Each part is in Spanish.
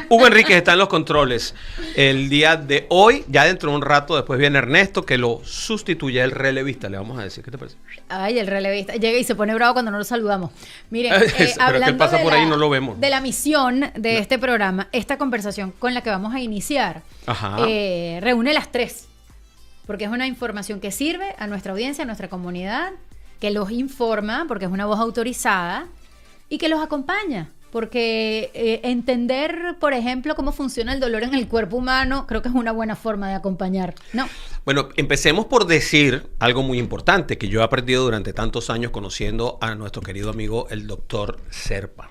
Hugo Enríquez está en los controles el día de hoy. Ya dentro de un rato después viene Ernesto, que lo sustituye, el relevista, le vamos a decir. ¿Qué te parece? Ay, el relevista. Llega y se pone bravo cuando no lo saludamos. Miren, Pero que hablando él pasa por ahí y no lo vemos. de la misión de este programa, esta conversación con la que vamos a iniciar, reúne las tres. Porque es una información que sirve a nuestra audiencia, a nuestra comunidad, que los informa, porque es una voz autorizada, y que los acompaña. Porque entender, por ejemplo, cómo funciona el dolor en el cuerpo humano, creo que es una buena forma de acompañar, ¿no? Bueno, empecemos por decir algo muy importante que yo he aprendido durante tantos años conociendo a nuestro querido amigo, el doctor Serpa.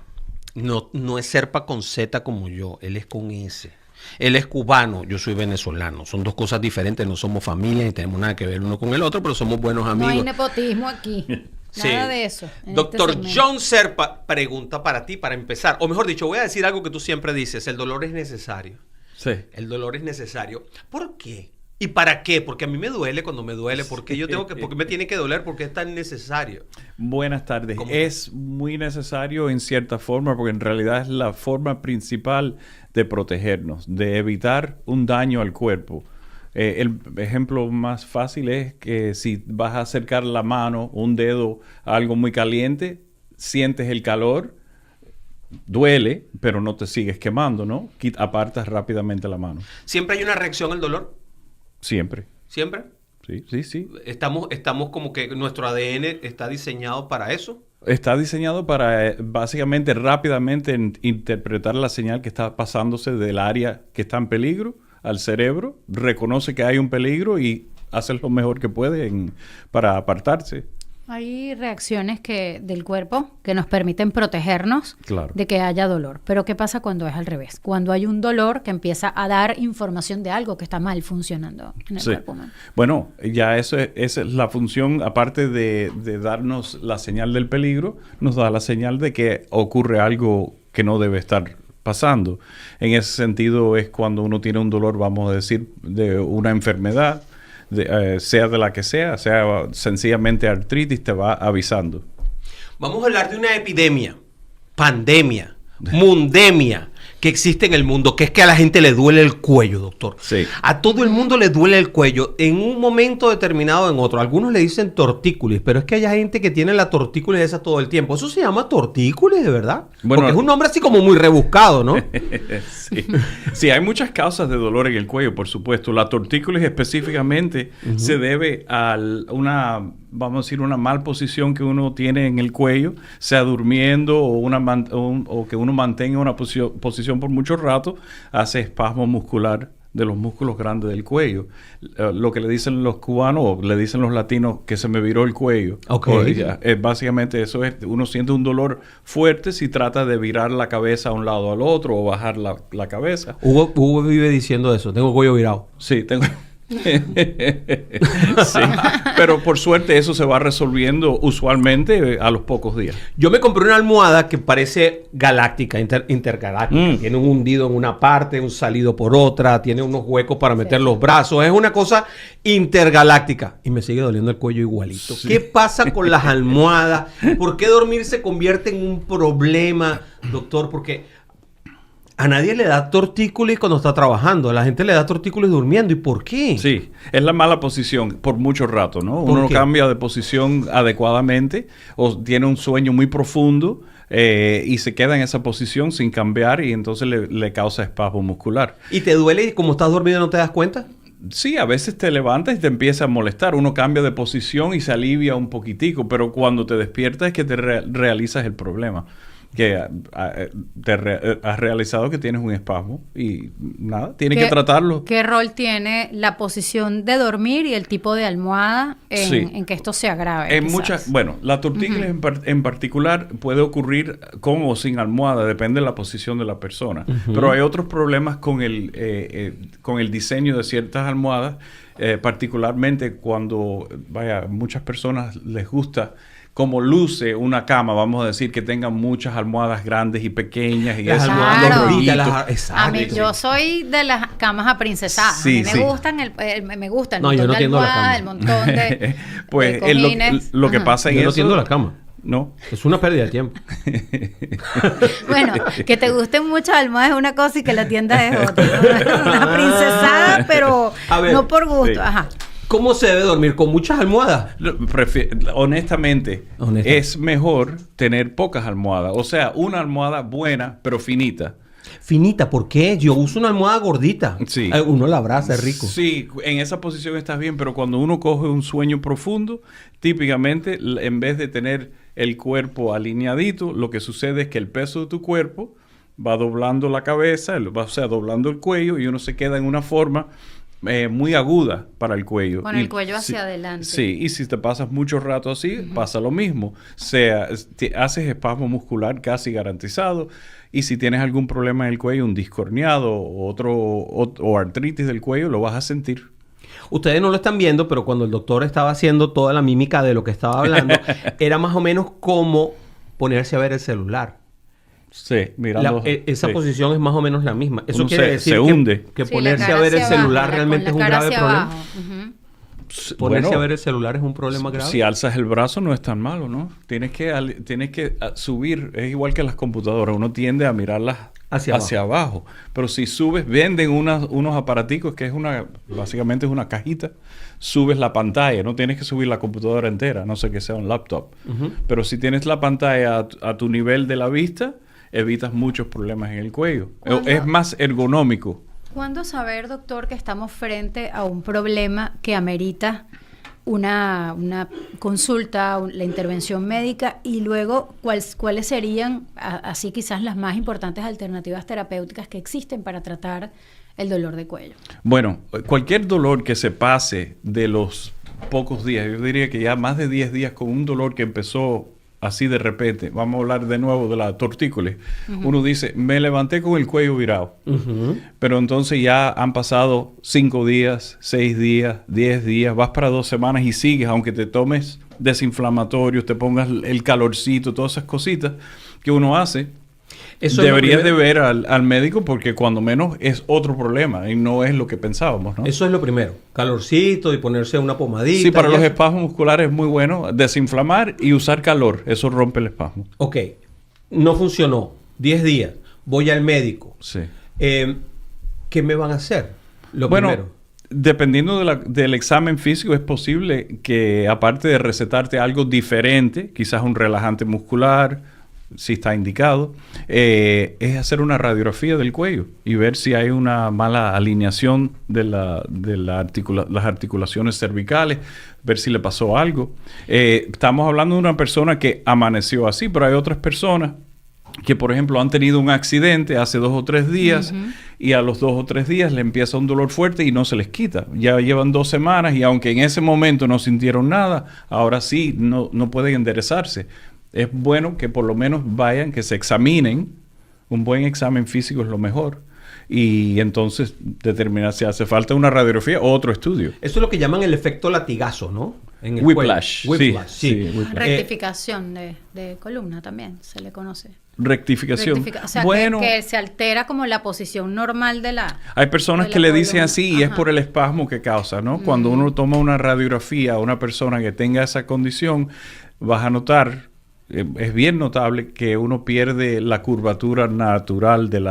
No es Serpa con Z como yo, él es con S. Él es cubano, yo soy venezolano. Son dos cosas diferentes, no somos familia ni tenemos nada que ver uno con el otro, pero somos buenos amigos. No hay nepotismo aquí. Nada de eso. Doctor John Serpa, pregunta para ti, para empezar. O mejor dicho, voy a decir algo que tú siempre dices. El dolor es necesario. Sí. El dolor es necesario. ¿Por qué? ¿Y para qué? Porque a mí me duele cuando me duele. ¿Por qué por qué me tiene que doler? ¿Por qué es tan necesario? Buenas tardes. Es muy necesario en cierta forma, porque en realidad es la forma principal de protegernos, de evitar un daño al cuerpo. El ejemplo más fácil es que si vas a acercar la mano, un dedo a algo muy caliente, sientes el calor, duele, pero no te sigues quemando, ¿no? Apartas rápidamente la mano. ¿Siempre hay una reacción al dolor? Siempre. ¿Siempre? Sí. Estamos como que nuestro ADN está diseñado para eso. Está diseñado para básicamente rápidamente interpretar la señal que está pasándose del área que está en peligro al cerebro, reconoce que hay un peligro y hace lo mejor que puede para apartarse. Hay reacciones del cuerpo que nos permiten protegernos de que haya dolor. Pero ¿qué pasa cuando es al revés? Cuando hay un dolor que empieza a dar información de algo que está mal funcionando en el cuerpo humano. Bueno, ya esa es la función, aparte de darnos la señal del peligro, nos da la señal de que ocurre algo que no debe estar pasando. En ese sentido es cuando uno tiene un dolor, vamos a decir, de una enfermedad, sea de la que sea sencillamente artritis, te va avisando. Vamos a hablar de una epidemia, pandemia, mundemia que existe en el mundo, que es que a la gente le duele el cuello, doctor. Sí. A todo el mundo le duele el cuello en un momento determinado, en otro. Algunos le dicen tortícolis, pero es que hay gente que tiene la tortícolis esa todo el tiempo. ¿Eso se llama tortícolis, de verdad? Bueno, porque es un nombre así como muy rebuscado, ¿no? Sí, hay muchas causas de dolor en el cuello, por supuesto. La tortícolis específicamente se debe a vamos a decir, una mal posición que uno tiene en el cuello, sea durmiendo o que uno mantenga una posición por mucho rato, hace espasmo muscular de los músculos grandes del cuello. Lo que le dicen los cubanos o le dicen los latinos, que se me viró el cuello. Básicamente eso es, uno siente un dolor fuerte si trata de virar la cabeza a un lado al otro o bajar la cabeza. Hugo vive diciendo eso, tengo el cuello virado. Sí, tengo... Sí, pero por suerte eso se va resolviendo usualmente a los pocos días. Yo me compré una almohada que parece galáctica, intergaláctica. Tiene un hundido en una parte, un salido por otra, tiene unos huecos para meter los brazos. Es una cosa intergaláctica. Y me sigue doliendo el cuello igualito. Sí. ¿Qué pasa con las almohadas? ¿Por qué dormir se convierte en un problema, doctor? Porque a nadie le da tortícolis cuando está trabajando. A la gente le da tortícolis durmiendo. ¿Y por qué? Sí, es la mala posición por mucho rato, ¿no? Uno no cambia de posición adecuadamente o tiene un sueño muy profundo y se queda en esa posición sin cambiar y entonces le causa espasmo muscular. ¿Y te duele y como estás dormido no te das cuenta? Sí, a veces te levantas y te empieza a molestar. Uno cambia de posición y se alivia un poquitico, pero cuando te despiertas es que te realizas el problema. Que has realizado que tienes un espasmo y nada, tienes que tratarlo. ¿Qué rol tiene la posición de dormir y el tipo de almohada en que esto se agrave? Bueno, la tortícolis en particular puede ocurrir con o sin almohada, depende de la posición de la persona. Pero hay otros problemas con el diseño de ciertas almohadas, particularmente cuando, muchas personas les gusta como luce una cama, vamos a decir, que tengan muchas almohadas grandes y pequeñas. Y las almohadas gorditas. A mí, yo soy de las camas aprincesadas. Sí, a mí me gustan me gusta el montón de almohadas, el montón de pues cojines. Lo que pasa en yo eso... no tiendo la cama. No. Es una pérdida de tiempo. Bueno, que te gusten muchas almohadas es una cosa y que la tienda es otra. Una princesada, pero ver, no por gusto. sí. Ajá. ¿Cómo se debe dormir? ¿Con muchas almohadas? Honestamente, es mejor tener pocas almohadas. O sea, una almohada buena, pero finita. Finita, ¿por qué? Yo uso una almohada gordita. Sí. Uno la abraza, es rico. Sí, en esa posición estás bien, pero cuando uno coge un sueño profundo, típicamente, en vez de tener el cuerpo alineadito, lo que sucede es que el peso de tu cuerpo va doblando la cabeza, o sea, doblando el cuello, y uno se queda en una forma muy aguda para el cuello. Con el cuello hacia adelante. Sí, y si te pasas mucho rato así, pasa lo mismo. Haces espasmo muscular casi garantizado, y si tienes algún problema en el cuello, un disco herniado o artritis del cuello, lo vas a sentir. Ustedes no lo están viendo, pero cuando el doctor estaba haciendo toda la mímica de lo que estaba hablando, era más o menos como ponerse a ver el celular. Sí, mirando. Esa posición es más o menos la misma. Eso Uno quiere decir se hunde. que Sí, ponerse a ver el celular abajo, realmente es un grave problema. Ponerse Bueno, a ver el celular es un problema grave. Si alzas el brazo no es tan malo, ¿no? Tienes que subir. Es igual que las computadoras. Uno tiende a mirarlas hacia abajo. Pero si subes, venden unos aparaticos que básicamente es una cajita. Subes la pantalla. No tienes que subir la computadora entera. No sé que sea un laptop. Pero si tienes la pantalla a tu nivel de la vista, evitas muchos problemas en el cuello. Es más ergonómico. ¿Cuándo saber, doctor, que estamos frente a un problema que amerita una consulta, la intervención médica, y luego cuáles serían, así quizás las más importantes alternativas terapéuticas que existen para tratar el dolor de cuello? Bueno, cualquier dolor que se pase de los pocos días, yo diría que ya más de 10 días con un dolor que empezó así de repente, vamos a hablar de nuevo de la tortícolis. Uno dice, me levanté con el cuello virado. Pero entonces ya han pasado 5 días, 6 días, 10 días, vas para 2 semanas y sigues, aunque te tomes desinflamatorios, te pongas el calorcito, todas esas cositas que uno hace. Deberías de ver al médico, porque cuando menos es otro problema y no es lo que pensábamos, ¿no? Eso es lo primero. Calorcito y ponerse una pomadita. Sí, para los espasmos musculares es muy bueno desinflamar y usar calor. Eso rompe el espasmo. Ok. No funcionó. 10 días. Voy al médico. Sí. ¿Qué me van a hacer? Primero. Dependiendo del examen físico, es posible que, aparte de recetarte algo diferente, quizás un relajante muscular, si está indicado, es hacer una radiografía del cuello y ver si hay una mala alineación de las articulaciones cervicales, ver si le pasó algo. Estamos hablando de una persona que amaneció así, pero hay otras personas que, por ejemplo, han tenido un accidente hace 2 o 3 días y a los 2 o 3 días le empieza un dolor fuerte y no se les quita. Ya llevan 2 semanas y aunque en ese momento no sintieron nada, ahora sí no pueden enderezarse. Es bueno que por lo menos vayan, que se examinen. Un buen examen físico es lo mejor. Y entonces determinar si hace falta una radiografía o otro estudio. Eso es lo que llaman el efecto latigazo, ¿no? En el Whiplash. Whiplash, sí. Whiplash. Rectificación de columna también se le conoce. Rectificación. O sea, bueno, que se altera como la posición normal de la... Hay personas que le dicen así y es por el espasmo que causa, ¿no? Cuando uno toma una radiografía a una persona que tenga esa condición, vas a notar... es bien notable que uno pierde la curvatura natural del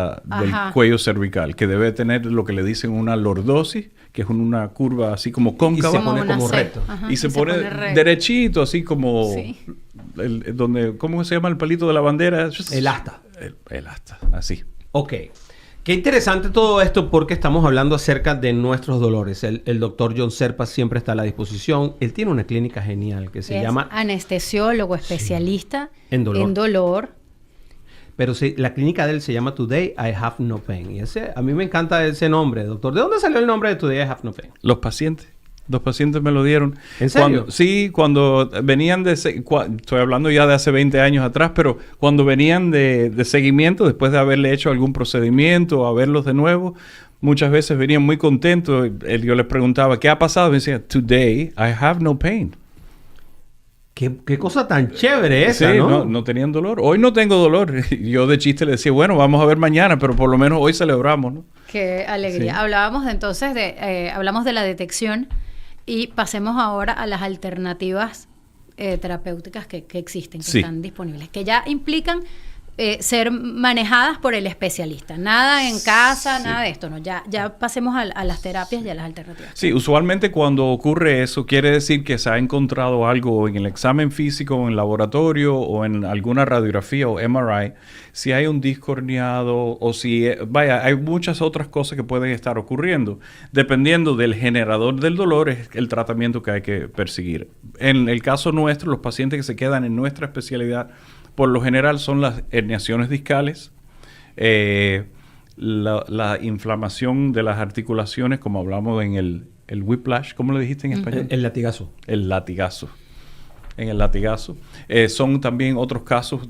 cuello cervical, que debe tener lo que le dicen una lordosis, que es una curva así como cóncava. Y se pone como recto. Y se pone derechito, así como... Sí. ¿Cómo se llama el palito de la bandera? El asta. El asta, así. Ok. Qué interesante todo esto, porque estamos hablando acerca de nuestros dolores. El doctor John Serpa siempre está a la disposición. Él tiene una clínica genial que se llama... anestesiólogo especialista en dolor. Pero la clínica de él se llama Today I Have No Pain. Y a mí me encanta ese nombre, doctor. ¿De dónde salió el nombre de Today I Have No Pain? Los pacientes me lo dieron. ¿En serio? Cuando venían estoy hablando ya de hace 20 años atrás, pero cuando venían de seguimiento, después de haberle hecho algún procedimiento o a verlos de nuevo, muchas veces venían muy contentos. Yo les preguntaba, ¿qué ha pasado? Me decían, Today I have no pain. Qué cosa tan chévere esa, sí, ¿no? No tenían dolor. Hoy no tengo dolor. Yo de chiste le decía, bueno, vamos a ver mañana, pero por lo menos hoy celebramos, ¿no? Qué alegría. Sí. Hablábamos hablamos de la detección y pasemos ahora a las alternativas terapéuticas que existen, que están disponibles, que ya implican ser manejadas por el especialista. Nada en casa, nada de esto, ¿no? Ya pasemos a las terapias y a las alternativas. Sí, usualmente cuando ocurre eso, quiere decir que se ha encontrado algo en el examen físico, o en laboratorio, o en alguna radiografía o MRI, si hay un disco herniado, o si, hay muchas otras cosas que pueden estar ocurriendo. Dependiendo del generador del dolor, es el tratamiento que hay que perseguir. En el caso nuestro, los pacientes que se quedan en nuestra especialidad, por lo general son las herniaciones discales, la inflamación de las articulaciones, como hablamos en el whiplash, ¿cómo lo dijiste en español? El latigazo. El latigazo. En el latigazo. Son también otros casos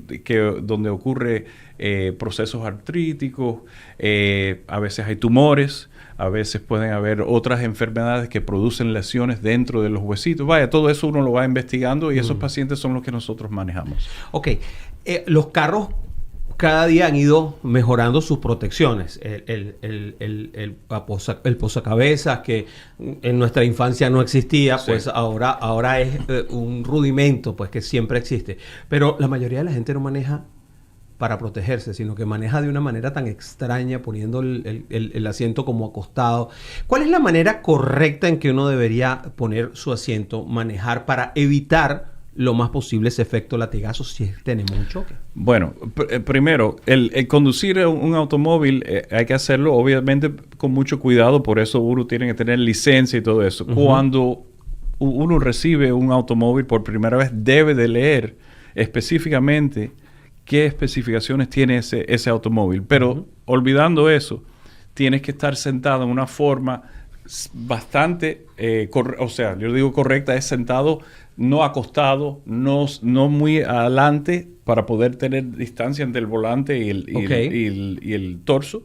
donde ocurre procesos artríticos, a veces hay tumores, a veces pueden haber otras enfermedades que producen lesiones dentro de los huesitos. Todo eso uno lo va investigando y esos pacientes son los que nosotros manejamos. Ok. Los carros cada día han ido mejorando sus protecciones. El posacabezas, que en nuestra infancia no existía, pues ahora es un rudimento, pues, que siempre existe. Pero la mayoría de la gente no maneja para protegerse, sino que maneja de una manera tan extraña, poniendo el asiento como acostado. ¿Cuál es la manera correcta en que uno debería poner su asiento, manejar para evitar lo más posible ese efecto latigazo si tenemos un choque? Bueno, primero, el conducir un automóvil hay que hacerlo obviamente con mucho cuidado, por eso uno tiene que tener licencia y todo eso. Cuando uno recibe un automóvil por primera vez, debe de leer específicamente qué especificaciones tiene ese automóvil. Pero olvidando eso, tienes que estar sentado en una forma bastante, yo digo correcta, es sentado, no acostado, no muy adelante, para poder tener distancia entre el volante y el torso.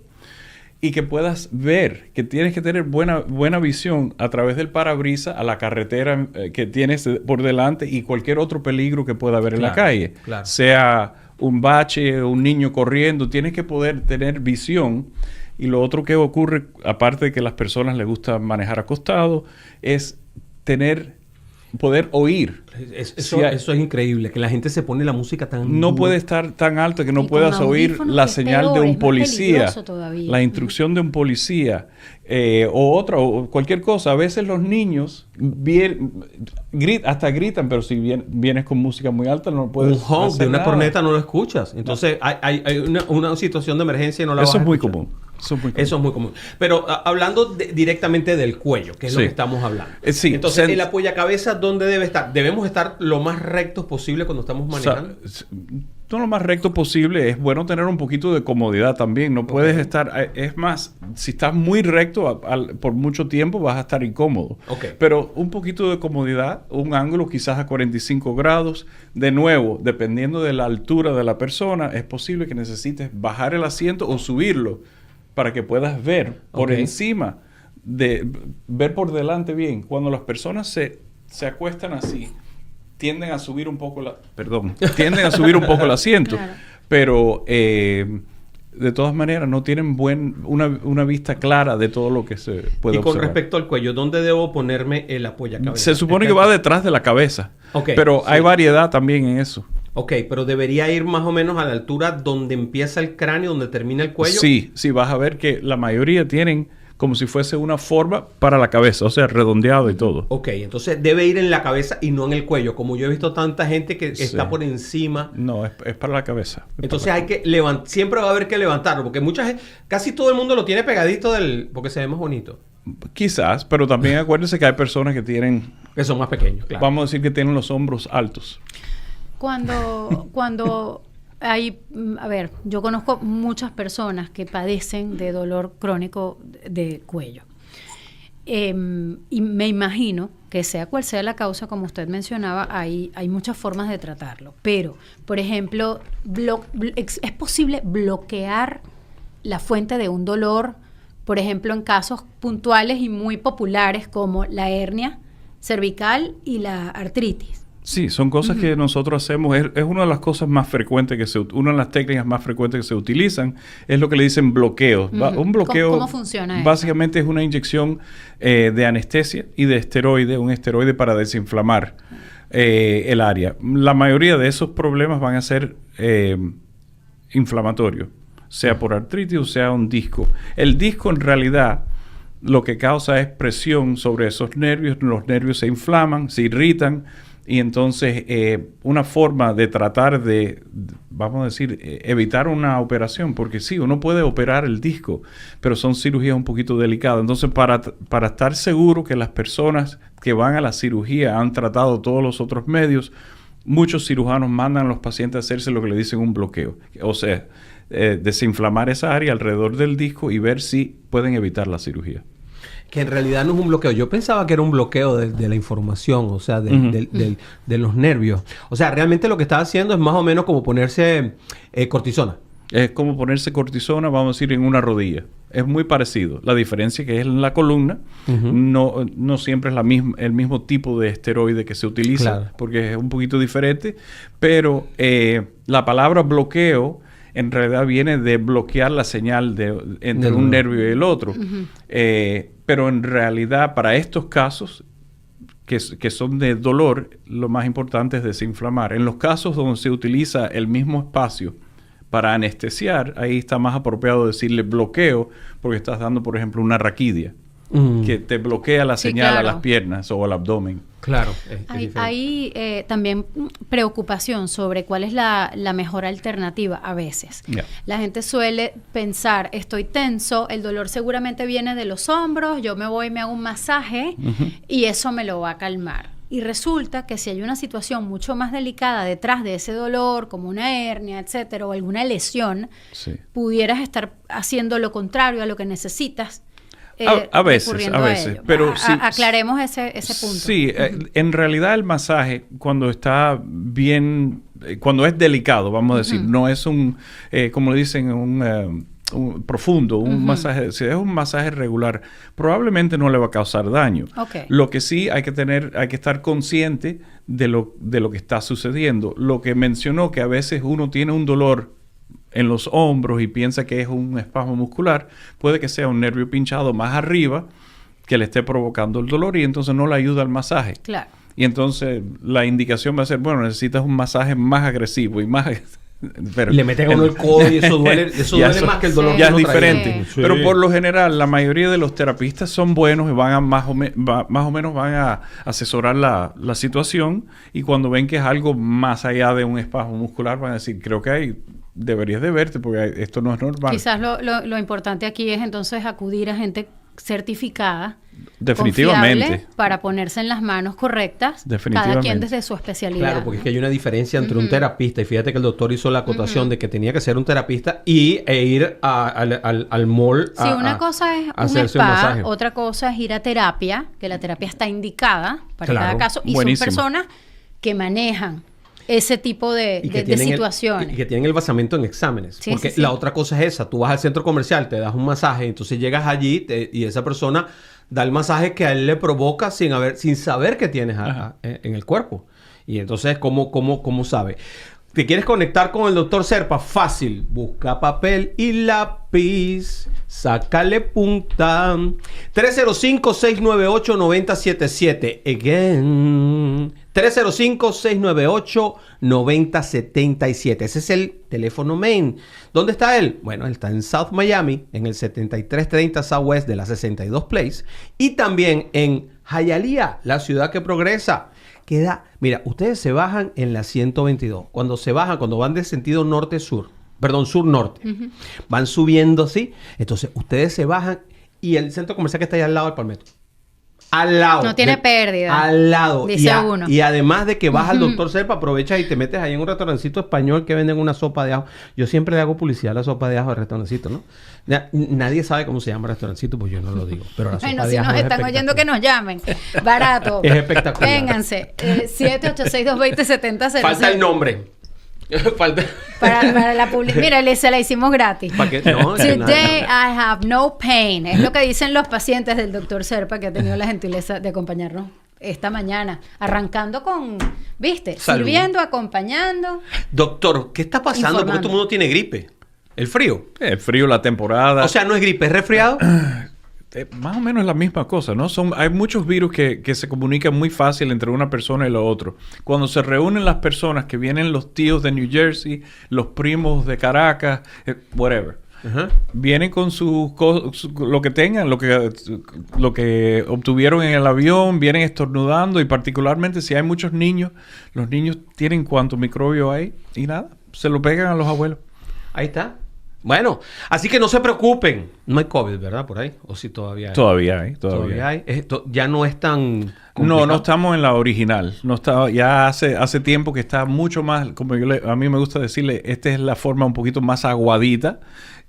Y que puedas ver, que tienes que tener buena visión a través del parabrisas a la carretera que tienes por delante y cualquier otro peligro que pueda haber en la calle. Claro. Sea un bache, un niño corriendo, tienes que poder tener visión. Y lo otro que ocurre, aparte de que a las personas les gusta manejar acostado, es poder oír. Eso es increíble, que la gente se pone la música tan... No puede estar tan alto que no puedas oír la señal de un policía, la instrucción de un policía, o cualquier cosa. A veces los niños hasta gritan, pero si vienes con música muy alta no puedes hacer un honk de una nada. Corneta no lo escuchas. Entonces hay una situación de emergencia y no la vas a escuchar. Muy común. Eso es muy común. Pero hablando directamente del cuello, que es lo que estamos hablando. Entonces, el apoyacabezas, ¿dónde debe estar? Debemos estar lo más rectos posible cuando estamos manejando. No lo más recto posible. Es bueno tener un poquito de comodidad también. No puedes estar... Es más, si estás muy recto por mucho tiempo vas a estar incómodo. Pero un poquito de comodidad, un ángulo quizás a 45 grados. De nuevo, dependiendo de la altura de la persona, es posible que necesites bajar el asiento o subirlo para que puedas ver por encima, ver por delante bien. Cuando las personas se acuestan así, tienden a subir un poco el asiento. Claro. Pero de todas maneras no tienen una vista clara de todo lo que se puede observar. Y con respecto al cuello, ¿dónde debo ponerme el apoyacabezas? Se supone que va detrás de la cabeza. Pero hay variedad también en eso. Pero debería ir más o menos a la altura donde empieza el cráneo, donde termina el cuello. Sí, vas a ver que la mayoría tienen como si fuese una forma para la cabeza, o sea, redondeado y todo. Entonces debe ir en la cabeza y no en el cuello, como yo he visto tanta gente que está por encima. No, es para la cabeza. Entonces hay que siempre va a haber que levantarlo, porque casi todo el mundo lo tiene pegadito porque se ve más bonito. Quizás, pero también acuérdense que hay personas que son más pequeños, claro. Vamos a decir que tienen los hombros altos. Cuando hay, yo conozco muchas personas que padecen de dolor crónico de cuello. Y me imagino que sea cual sea la causa, como usted mencionaba, hay muchas formas de tratarlo. Pero, por ejemplo, ¿es posible bloquear la fuente de un dolor, por ejemplo, en casos puntuales y muy populares como la hernia cervical y la artritis? Sí, son cosas que nosotros hacemos. Es una de las cosas más frecuentes una de las técnicas más frecuentes que se utilizan es lo que le dicen bloqueo. Un bloqueo, ¿Cómo funciona básicamente es una inyección de anestesia y de esteroide, un esteroide para desinflamar. el área. La mayoría de esos problemas van a ser inflamatorios, sea por artritis o sea un disco. El disco en realidad lo que causa es presión sobre esos nervios, los nervios se inflaman, se irritan, y entonces una forma de tratar de, vamos a decir, evitar una operación, porque sí, uno puede operar el disco, pero son cirugías un poquito delicadas. Entonces, para estar seguro que las personas que van a la cirugía han tratado todos los otros medios, muchos cirujanos mandan a los pacientes a hacerse lo que le dicen un bloqueo. O sea, desinflamar esa área alrededor del disco y ver si pueden evitar la cirugía. Que en realidad no es un bloqueo. Yo pensaba que era un bloqueo de la información, o sea, de los nervios. O sea, realmente lo que está haciendo es más o menos como ponerse cortisona. Es como ponerse cortisona, vamos a decir, en una rodilla. Es muy parecido. La diferencia que es en la columna, no siempre es el mismo tipo de esteroide que se utiliza, claro, porque es un poquito diferente. Pero la palabra bloqueo en realidad viene de bloquear la señal entre un nervio y el otro. Pero en realidad, para estos casos que son de dolor, lo más importante es desinflamar. En los casos donde se utiliza el mismo espacio para anestesiar, ahí está más apropiado decirle bloqueo, porque estás dando, por ejemplo, una raquidia, que te bloquea la señal, claro, a las piernas o al abdomen. Claro. Hay también preocupación sobre cuál es la mejor alternativa a veces. Yeah. La gente suele pensar, estoy tenso, el dolor seguramente viene de los hombros, yo me voy y me hago un masaje y eso me lo va a calmar. Y resulta que si hay una situación mucho más delicada detrás de ese dolor, como una hernia, etcétera, o alguna lesión, sí, pudieras estar haciendo lo contrario a lo que necesitas. A veces, pero sí, aclaremos ese punto. Sí, en realidad el masaje, cuando está bien, cuando es delicado, vamos a decir, no es como le dicen, un profundo, un masaje, si es un masaje regular, probablemente no le va a causar daño. Okay. Lo que sí hay que estar consciente de lo que está sucediendo. Lo que mencionó, que a veces uno tiene un dolor en los hombros y piensa que es un espasmo muscular, puede que sea un nervio pinchado más arriba que le esté provocando el dolor y entonces no le ayuda al masaje. Claro. Y entonces la indicación va a ser, bueno, necesitas un masaje más agresivo y más... Pero, y le meten a uno el codo y eso duele más que el dolor. Ya es diferente. Sí. Pero por lo general, la mayoría de los terapistas son buenos y van a más o menos van a asesorar la situación, y cuando ven que es algo más allá de un espasmo muscular, van a decir, creo que deberías de verte porque esto no es normal. Quizás lo importante aquí es entonces acudir a gente certificada, definitivamente, para ponerse en las manos correctas, cada quien desde su especialidad. Claro, porque es que hay una diferencia entre un terapista, y fíjate que el doctor hizo la acotación de que tenía que ser un terapista e ir al mall sí, una cosa es un spa, otra cosa es ir a terapia, que la terapia está indicada para cada caso, y buenísimo, son personas que manejan ese tipo de situaciones. Y que tienen el basamento en exámenes. Sí, porque la otra cosa es esa. Tú vas al centro comercial, te das un masaje, entonces llegas allí y esa persona da el masaje que a él le provoca sin saber que tienes en el cuerpo. Y entonces, ¿cómo sabe? ¿Te quieres conectar con el Dr. Serpa? Fácil. Busca papel y lápiz. Sácale punta. 305-698-9077. Again. 305-698-9077. Ese es el teléfono main. ¿Dónde está él? Bueno, él está en South Miami, en el 7330 Southwest de la 62 Place. Y también en Hialeah, la ciudad que progresa. Mira, ustedes se bajan en la 122. Cuando van de sentido sur-norte, van subiendo así. Entonces, ustedes se bajan y el centro comercial que está ahí al lado del Palmetto. Al lado. No tiene pérdida. Al lado. Dice uno. Y además de que vas al Dr. Serpa, aprovechas y te metes ahí en un restaurancito español que venden una sopa de ajo. Yo siempre le hago publicidad a la sopa de ajo del restaurancito, ¿no? Nadie sabe cómo se llama el restaurancito, pues yo no lo digo. Pero la sopa bueno, de si ajo nos están oyendo, que nos llamen. Barato. Es espectacular. Vénganse. 786-220-7000. Falta el nombre. Para la publicidad. Mira, se la hicimos gratis. Today I have no pain. Es lo que dicen los pacientes del Dr. Serpa, que ha tenido la gentileza de acompañarnos esta mañana. Arrancando con, ¿viste? Salud. Sirviendo, acompañando. Doctor, ¿qué está pasando? Porque todo el mundo tiene gripe. ¿El frío? El frío, la temporada. O sea, no es gripe, ¿es resfriado? Más o menos la misma cosa, ¿no? Hay muchos virus que se comunican muy fácil entre una persona y la otra. Cuando se reúnen las personas, que vienen los tíos de New Jersey, los primos de Caracas, whatever. Uh-huh. Vienen con lo que tengan, lo que obtuvieron en el avión, vienen estornudando, y particularmente si hay muchos niños, los niños tienen cuánto microbio hay y nada, se lo pegan a los abuelos. Ahí está. Bueno, así que no se preocupen. No hay COVID, ¿verdad? Por ahí. ¿O sí todavía hay? Todavía hay. Ya no es tan complicado. No estamos en la original. No está, ya hace tiempo que está mucho más, como a mí me gusta decirle, esta es la forma un poquito más aguadita,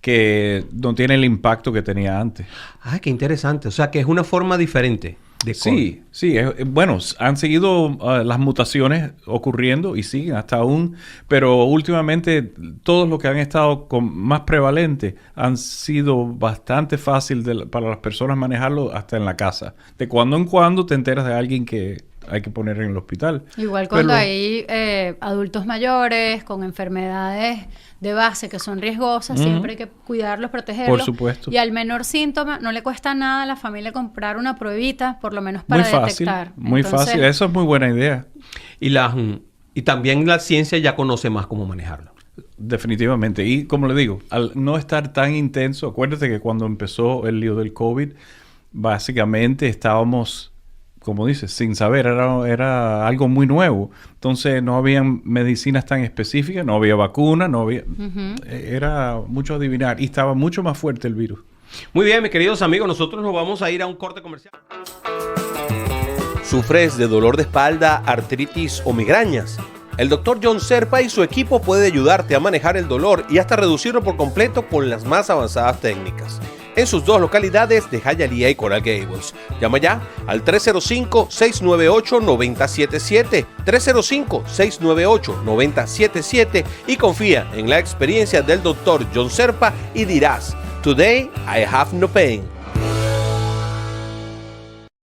que no tiene el impacto que tenía antes. Ah, qué interesante. O sea, que es una forma diferente de COVID. Sí. Bueno, han seguido las mutaciones ocurriendo y siguen hasta aún, pero últimamente todos los que han estado más prevalentes han sido bastante fácil para las personas manejarlo hasta en la casa. De cuando en cuando te enteras de alguien que hay que poner en el hospital. Igual cuando hay adultos mayores con enfermedades de base que son riesgosas, siempre hay que cuidarlos, protegerlos. Por supuesto. Y al menor síntoma, no le cuesta nada a la familia comprar una pruebita, por lo menos para detectar. Muy fácil. Eso es muy buena idea. Y también la ciencia ya conoce más cómo manejarlo. Definitivamente. Y como le digo, al no estar tan intenso, acuérdate que cuando empezó el lío del COVID, básicamente estábamos, como dices, sin saber, era algo muy nuevo. Entonces no habían medicinas tan específicas, no había vacuna, era mucho adivinar y estaba mucho más fuerte el virus. Muy bien, mis queridos amigos, nosotros nos vamos a ir a un corte comercial. ¿Sufres de dolor de espalda, artritis o migrañas? El Dr. John Serpa y su equipo puede ayudarte a manejar el dolor y hasta reducirlo por completo con las más avanzadas técnicas. En sus 2 localidades de Hialeah y Coral Gables. Llama ya al 305-698-9077, 305-698-9077 y confía en la experiencia del Dr. John Serpa y dirás, Today I have no pain.